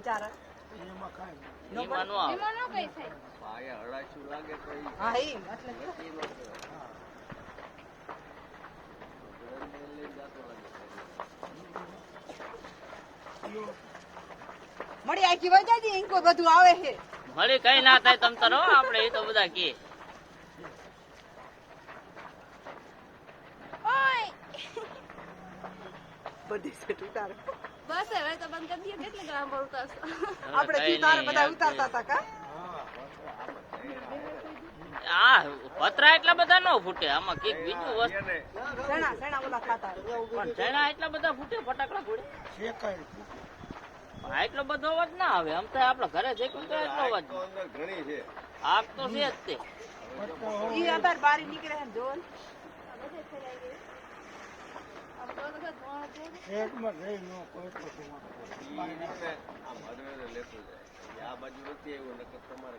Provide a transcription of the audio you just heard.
ચાર એમાં નો આવે પાયા હળાશું લાગે તો ઈ હા ઈ એટલે ઈ નો કહેવાય. લઈને જાતો લાગે. મળી આખી વજાજી ઇંકો બધું આવે છે મળી કઈ ના થાય તમ તારો આપણે એ તો બધા કે બધી સેટ ઉતારે બસ હવે તો બંધ કરી દઈએ કેટલી ગ્રામ પર ઉતારશો આપણે ઉતાર બધા ઉતારતા હતા કા આ પતરા એટલા બધા નો ફૂટે આમાં કઈક બીજું વસ્તુ સેણા સેણા ઓલા ખાતા પણ ચણા એટલા બધા ફૂટે ફટાકડા ફૂટે એટલો બધો અવાજ ના આવે આમ તો આપડે ઘરે દેખ્યું તો એટલો અવાજ ઘણી છે. આગ તો છે જ તે ઈ અતાર બારી નીકળે છે જોન આમ હળવે લેતું જાય. આ બાજુ નથી આવ્યું નકર તમારે